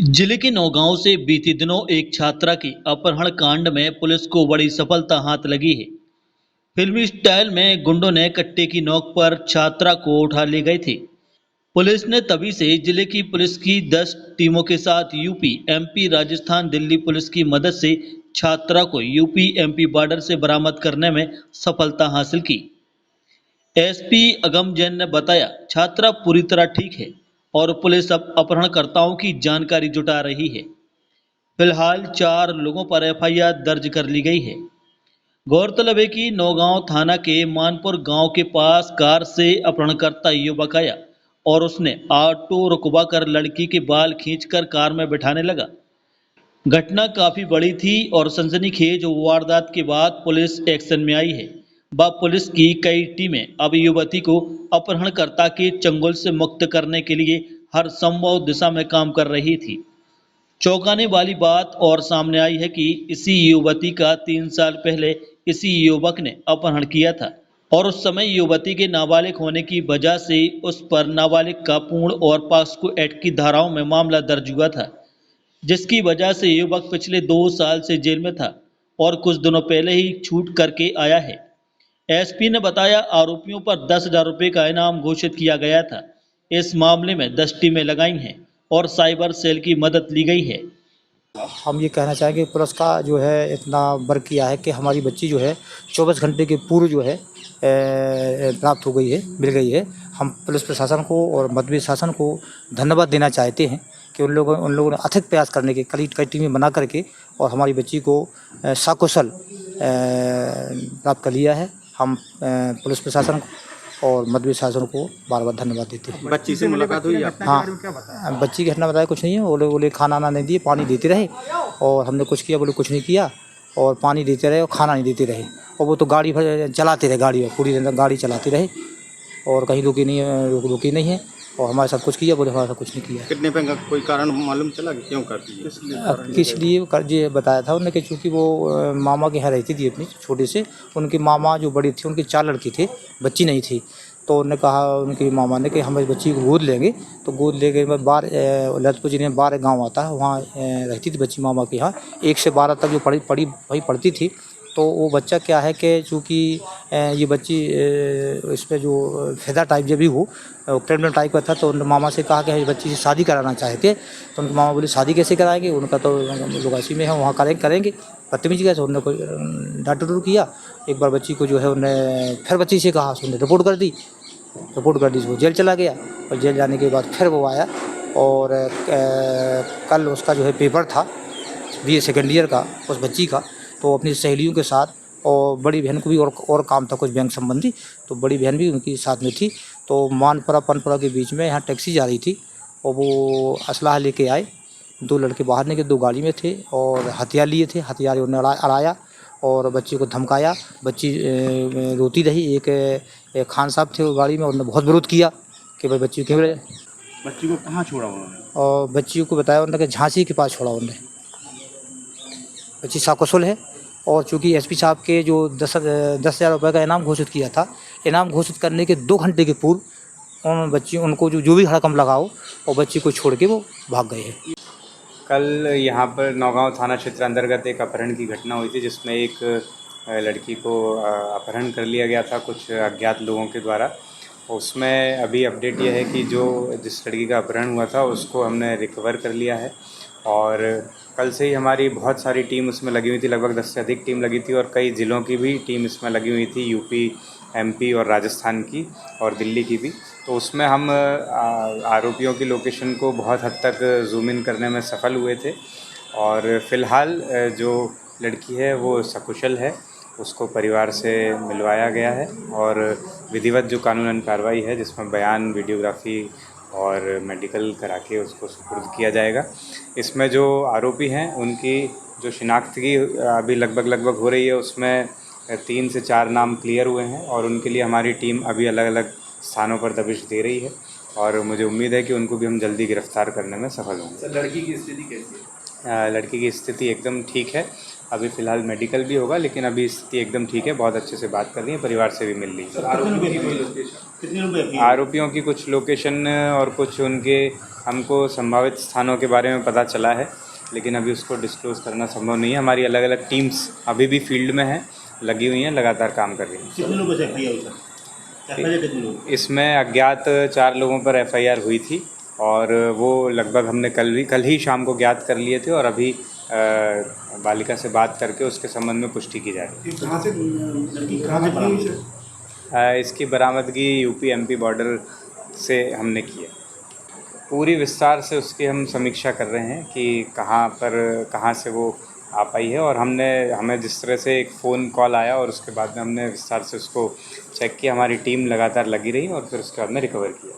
जिले के नौगांव से बीते दिनों एक छात्रा की अपहरण कांड में पुलिस को बड़ी सफलता हाथ लगी है। फिल्मी स्टाइल में गुंडों ने कट्टे की नोक पर छात्रा को उठा ले गए थे। पुलिस ने तभी से जिले की पुलिस की 10 टीमों के साथ UP, MP, Rajasthan, Delhi police की मदद से छात्रा को यूपी, एमपी बॉर्डर से बरामद करने में सफलता हासिल की। एसपी अगम जैन ने बताया, छात्रा पूरी तरह ठीक है और पुलिस अब अपहरणकर्ताओं की जानकारी जुटा रही है। फिलहाल 4 लोगों पर एफआईआर दर्ज कर ली गई है। गौरतलब है कि नौगांव थाना के मानपुर गांव के पास कार से अपहरणकर्ता युवक आया और उसने ऑटो रुकवाकर लड़की के बाल खींचकर कार में बिठाने लगा। घटना काफी बड़ी थी और सनसनीखेज वारदात के बाद पुलिस एक्शन में आई है। पुलिस की कई टीमें अब युवती को अपहरणकर्ता के चंगुल से मुक्त करने के लिए हर संभव दिशा में काम कर रही थी। चौंकाने वाली बात और सामने आई है कि इसी युवती का 3 साल पहले इसी युवक ने अपहरण किया था और उस समय युवती के नाबालिग होने की वजह से उस पर नाबालिग का पूर्ण और पॉक्सो एक्ट की धाराओं में मामला दर्ज हुआ था, जिसकी वजह से युवक पिछले 2 साल से जेल में था और कुछ दिनों पहले ही छूट करके आया है। एसपी ने बताया, आरोपियों पर 10,000 रुपये का इनाम घोषित किया गया था। इस मामले में 10 टीमें लगाई हैं और साइबर सेल की मदद ली गई है। हम ये कहना चाहेंगे पुलिस का जो है इतना वर्क किया है कि हमारी बच्ची जो है 24 घंटे के पूर्व जो है प्राप्त हो गई है, मिल गई है। हम पुलिस प्रशासन को और मध्य शासन को धन्यवाद देना चाहते हैं कि उन लोगों ने अथक प्रयास करने के कई टीमें बना करके और हमारी बच्ची को सकुशल प्राप्त कर लिया है। हम पुलिस प्रशासन और मध्य शासन को बार बार धन्यवाद देते हैं। बच्ची से मुलाकात हुई आपकी? हाँ, बच्ची की घटना बताया कुछ नहीं है। बोले खाना ना नहीं दिए, पानी देते रहे और हमने कुछ किया, बोले कुछ नहीं किया और पानी देते रहे और खाना नहीं देते रहे और वो तो गाड़ी चलाते रहे, गाड़ी पूरी गाड़ी चलाते रहे और कहीं रुकी नहीं है और हमारे साथ कुछ किया, बोले हमारे साथ कुछ नहीं किया। कितने पे का कोई कारण मालूम चला कि क्यों करती है? किस लिए ये बताया था उन्होंने कि चूँकि वो मामा के यहाँ रहती थी अपनी छोटे से, उनकी मामा जो बड़ी थी उनके 4 लड़के थे, बच्ची नहीं थी। तो उन्होंने कहा उनकी मामा ने कि हम इस बच्ची को गोद लेंगे। तो गोद लेके बाहर ललितपुर जिले में बाहर गाँव आता है, वहाँ रहती थी बच्ची मामा के यहाँ। 1 से 12 तक जो पढ़ती थी। तो वो बच्चा क्या है कि चूँकि ये बच्ची इस पर जो फिदा टाइप जब भी हो प्रेगनेंट टाइप का था, तो उन्होंने मामा से कहा कि इस बच्ची से शादी कराना चाहते। तो उनके मामा बोले शादी कैसे कराएंगे, उनका तो लोग ऐसी में है वहाँ करेंगे बदतमीजी कैसे। उन्होंने कोई डांटू किया। एक बार बच्ची को जो है उन्होंने फिर बच्ची से कहा, उसने रिपोर्ट कर दी। वो जेल चला गया और जेल जाने के बाद फिर वो आया और कल उसका जो है पेपर था BA सेकेंड ईयर का उस बच्ची का। तो अपनी सहेलियों के साथ और बड़ी बहन को भी और काम था कुछ बैंक संबंधी, तो बड़ी बहन भी उनकी साथ में थी। तो मानपुरा पनपुरा के बीच में यहाँ टैक्सी जा रही थी और वो असलाह लेके आए। 2 लड़के बाहर निकले, 2 गाड़ी में थे और हथियार लिए थे। हथियार उन्होंने अड़ाया और बच्ची को धमकाया। बच्ची रोती रही। एक खान साहब थे वो गाड़ी में, उन्होंने बहुत विरोध किया कि भाई बच्ची क्यों। बच्ची को कहाँ छोड़ा उन्होंने? और बच्ची को बताया उन्होंने कि झांसी के पास छोड़ा उन्होंने। बच्ची सकुशल है और चूँकि एसपी साहब के जो 10,000 रुपये का इनाम घोषित किया था, इनाम घोषित करने के 2 घंटे के पूर्व उनको जो भी हड़कंप लगाओ और बच्ची को छोड़ के वो भाग गए हैं। कल यहाँ पर नौगांव थाना क्षेत्र अंतर्गत एक अपहरण की घटना हुई थी, जिसमें एक लड़की को अपहरण कर लिया गया था कुछ अज्ञात लोगों के द्वारा। उसमें अभी अपडेट यह है कि जिस लड़की का अपहरण हुआ था उसको हमने रिकवर कर लिया है और कल से ही हमारी बहुत सारी टीम उसमें लगी हुई थी। लगभग 10 से अधिक टीम लगी थी और कई ज़िलों की भी टीम इसमें लगी हुई थी, यूपी, एमपी और राजस्थान की और दिल्ली की भी। तो उसमें हम आरोपियों की लोकेशन को बहुत हद तक जूम इन करने में सफल हुए थे और फ़िलहाल जो लड़की है वो सकुशल है, उसको परिवार से मिलवाया गया है और विधिवत जो कानूनन कार्रवाई है जिसमें बयान, वीडियोग्राफी और मेडिकल करा के उसको सुपुर्द किया जाएगा। इसमें जो आरोपी हैं उनकी जो शिनाख्त की अभी लगभग हो रही है, उसमें 3 से 4 नाम क्लियर हुए हैं और उनके लिए हमारी टीम अभी अलग अलग स्थानों पर दबिश दे रही है और मुझे उम्मीद है कि उनको भी हम जल्दी गिरफ्तार करने में सफल होंगे। सर, लड़की की स्थिति कैसी है? लड़की की स्थिति एकदम ठीक है अभी फ़िलहाल मेडिकल भी होगा, लेकिन अभी स्थिति एकदम ठीक है, बहुत अच्छे से बात कर रही है, परिवार से भी मिल रही है। आरोपियों की कुछ लोकेशन और कुछ उनके हमको संभावित स्थानों के बारे में पता चला है, लेकिन अभी उसको डिस्क्लोज़ करना संभव नहीं है। हमारी अलग अलग टीम्स अभी भी फील्ड में हैं, लगी हुई हैं, लगातार काम कर रही हैं। कितने लोगों से FIR कितने लोग? इसमें अज्ञात 4 लोगों पर FIR हुई थी और वो लगभग हमने कल ही शाम को ज्ञात कर लिए थे और अभी बालिका से बात करके उसके संबंध में पुष्टि की जा रही कहाँ से लड़की कहाँ से बरामद हुई? है। इसकी बरामदगी UP MP बॉर्डर से हमने की है। पूरी विस्तार से उसकी हम समीक्षा कर रहे हैं कि कहाँ से वो आ पाई है, और हमें जिस तरह से एक फ़ोन कॉल आया और उसके बाद में हमने विस्तार से उसको चेक किया। हमारी टीम लगातार लगी रही और फिर उसके बाद में रिकवर किया।